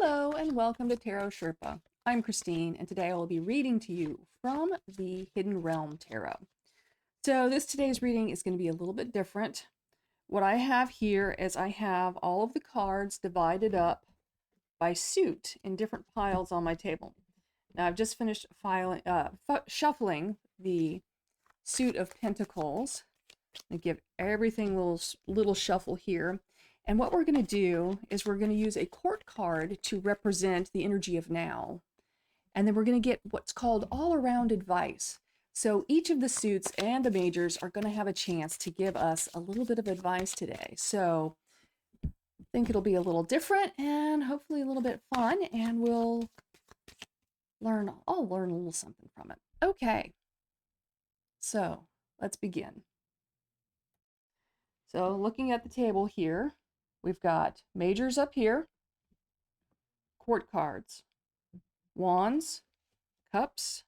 Hello and welcome to Tarot Sherpa. I'm Christine and today I will be reading to you from the Hidden Realm Tarot. So today's reading is going to be a little bit different. What I have here is I have all of the cards divided up by suit in different piles on my table. Now I've just finished shuffling the suit of pentacles. I give everything a little shuffle here. And what we're going to do is we're going to use a court card to represent the energy of now. And then we're going to get what's called all-around advice. So each of the suits and the majors are going to have a chance to give us a little bit of advice today. So I think it'll be a little different and hopefully a little bit fun, and I'll learn a little something from it. Okay, so let's begin. So looking at the table here, we've got majors up here, court cards, wands, cups,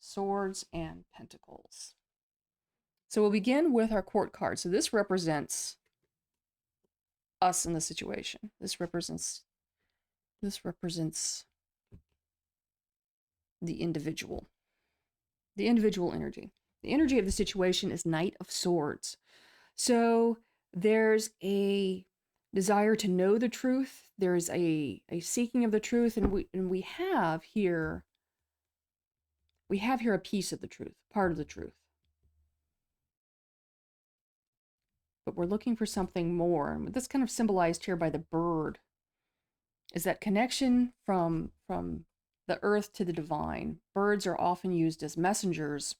swords, and pentacles. So we'll begin with our court card. So this represents us in the situation. This represents the individual energy. The energy of the situation is Knight of Swords. So there's a desire to know the truth. There's a seeking of the truth, and we have here a piece of the truth, part of the truth. But we're looking for something more. And that's kind of symbolized here by the bird, is that connection from the earth to the divine. Birds are often used as messengers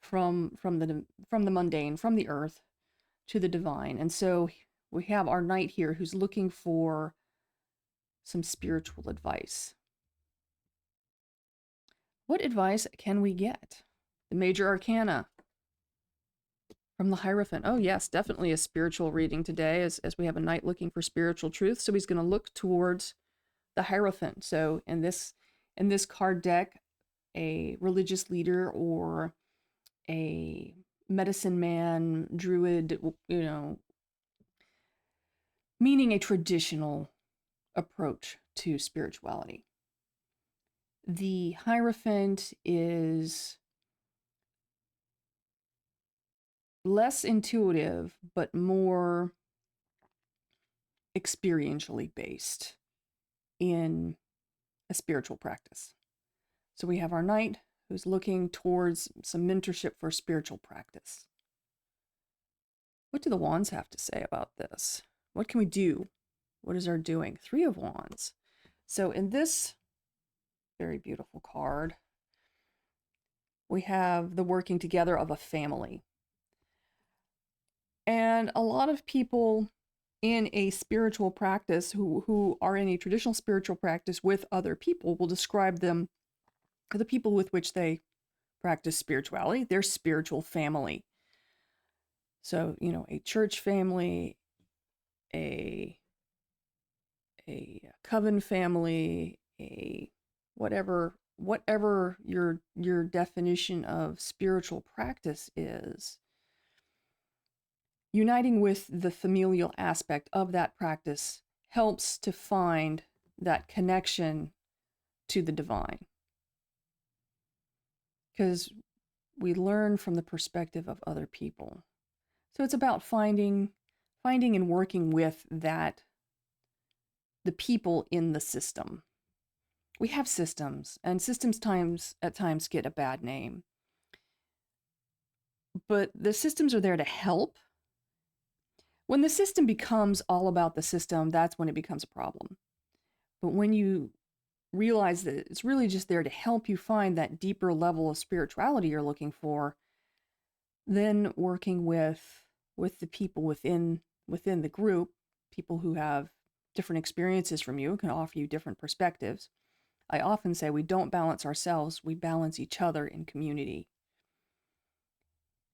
from the mundane, from the earth to the divine. And so we have our knight here who's looking for some spiritual advice. What advice can we get? The major arcana from the Hierophant. Oh yes, definitely a spiritual reading today, as we have a knight looking for spiritual truth. So he's going to look towards the Hierophant. So in this card deck, a religious leader or a medicine man, druid, meaning a traditional approach to spirituality. The Hierophant is less intuitive, but more experientially based in a spiritual practice. So we have our knight who's looking towards some mentorship for spiritual practice. What do the wands have to say about this? What can we do? What is our doing? Three of Wands. So in this very beautiful card, we have the working together of a family. And a lot of people in a spiritual practice who are in a traditional spiritual practice with other people will describe them, the people with which they practice spirituality, their spiritual family. So, a church family, a coven family, a whatever your definition of spiritual practice is, uniting with the familial aspect of that practice helps to find that connection to the divine. Because we learn from the perspective of other people. So it's about finding and working with the people in the system. We have systems, and systems at times get a bad name. But the systems are there to help. When the system becomes all about the system, that's when it becomes a problem. But when you realize that it's really just there to help you find that deeper level of spirituality you're looking for, then working with the people within the group, people who have different experiences from you, can offer you different perspectives. I often say we don't balance ourselves, we balance each other in community.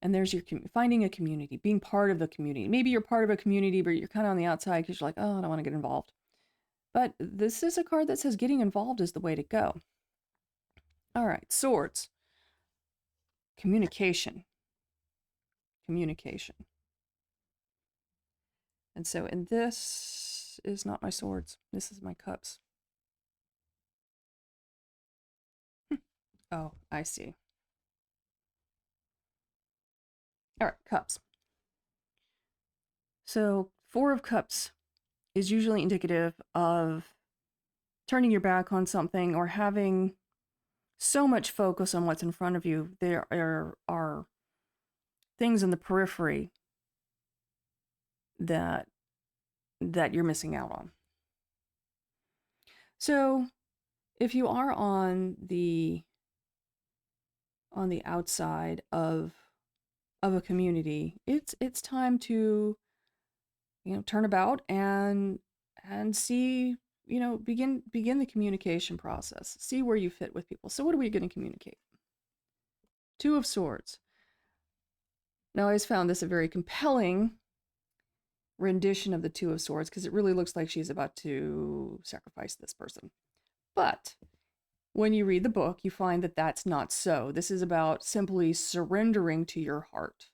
And there's your finding a community, being part of the community. Maybe you're part of a community, but you're kind of on the outside because you're like, oh, I don't want to get involved. But this is a card that says getting involved is the way to go. All right, swords. Communication. And so in this This is not my swords. This is my cups. Oh, I see. All right, cups. So, Four of Cups is usually indicative of turning your back on something or having so much focus on what's in front of you. There are things in the periphery that you're missing out on. So, if you are on the outside of a community, it's time to turn about and see, begin the communication process. See where you fit with people. So what are we going to communicate? Two of Swords. Now, I always found this a very compelling rendition of the Two of Swords because it really looks like she's about to sacrifice this person. But when you read the book, you find that that's not so. This is about simply surrendering to your heart.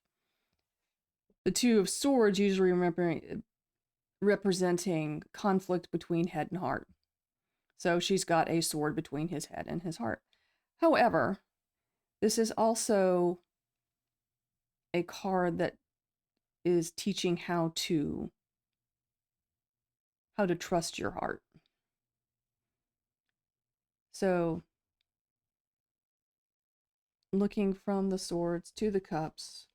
The Two of Swords usually representing conflict between head and heart. So she's got a sword between his head and his heart. However, this is also a card that is teaching how to trust your heart. So looking from the swords to the cups,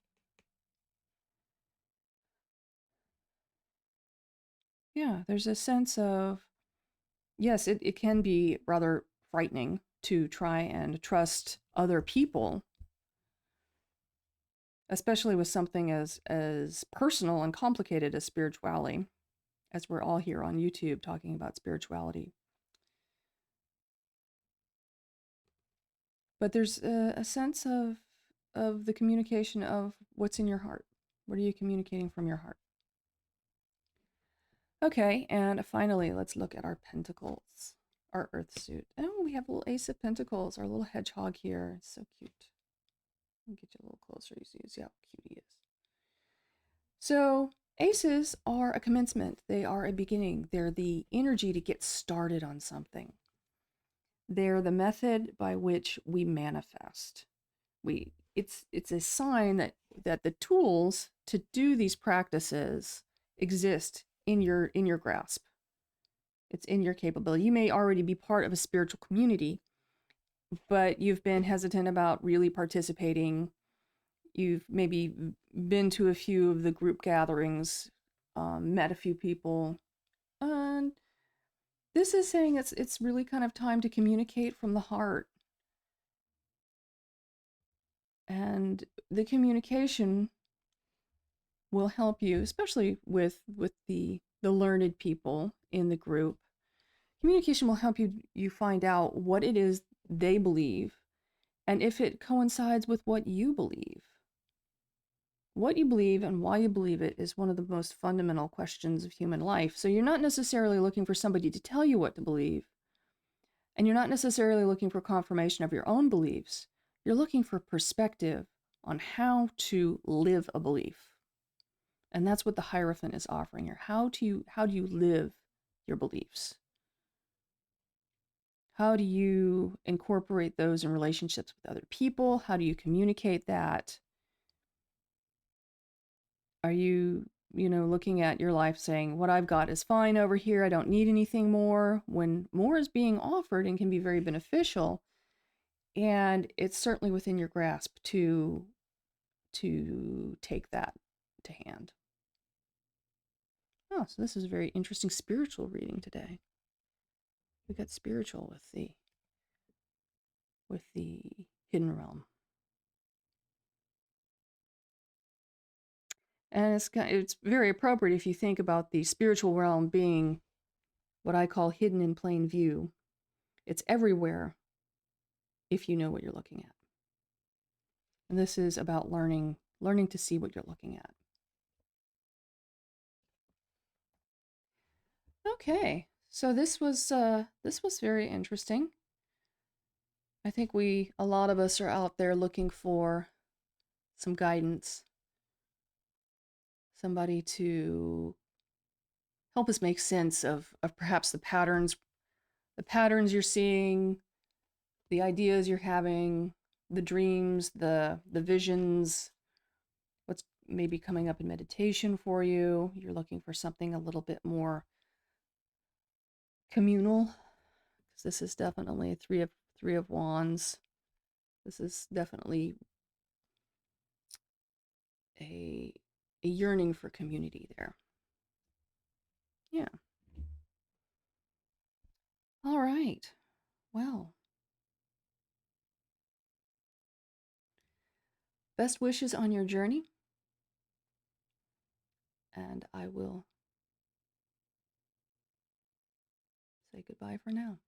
yeah, there's a sense of, yes, it can be rather frightening to try and trust other people, especially with something as personal and complicated as spirituality, as we're all here on YouTube talking about spirituality. But there's a sense of the communication of what's in your heart. What are you communicating from your heart? Okay, and finally, let's look at our pentacles, our earth suit. Oh, we have a little Ace of Pentacles, our little hedgehog here. It's so cute. Let me get you a little closer. You see how cute he is. So aces are a commencement. They are a beginning. They're the energy to get started on something. They're the method by which we manifest. It's a sign that the tools to do these practices exist in your grasp. It's in your capability. You may already be part of a spiritual community, but you've been hesitant about really participating. You've maybe been to a few of the group gatherings, met a few people, and this is saying it's really kind of time to communicate from the heart. And the communication will help you, especially with the learned people in the group. Communication will help you find out what it is they believe and if it coincides with what you believe. What you believe and why you believe it is one of the most fundamental questions of human life. So you're not necessarily looking for somebody to tell you what to believe, and you're not necessarily looking for confirmation of your own beliefs. You're looking for perspective on how to live a belief. And that's what the Hierophant is offering here. How do you live your beliefs? How do you incorporate those in relationships with other people? How do you communicate that? Are you, looking at your life saying, what I've got is fine over here, I don't need anything more, when more is being offered and can be very beneficial, and it's certainly within your grasp to take that to hand. Oh, so this is a very interesting spiritual reading today. We got spiritual with the hidden realm. And it's very appropriate if you think about the spiritual realm being what I call hidden in plain view. It's everywhere if you know what you're looking at. And this is about learning to see what you're looking at. Okay, so this was very interesting. I think a lot of us are out there looking for some guidance, somebody to help us make sense of perhaps the patterns you're seeing, the ideas you're having, the dreams, the visions, what's maybe coming up in meditation for you. You're looking for something a little bit more communal, because this is definitely a three of wands. This is definitely a a yearning for community there. Yeah. All right. Well, best wishes on your journey, and I will say goodbye for now.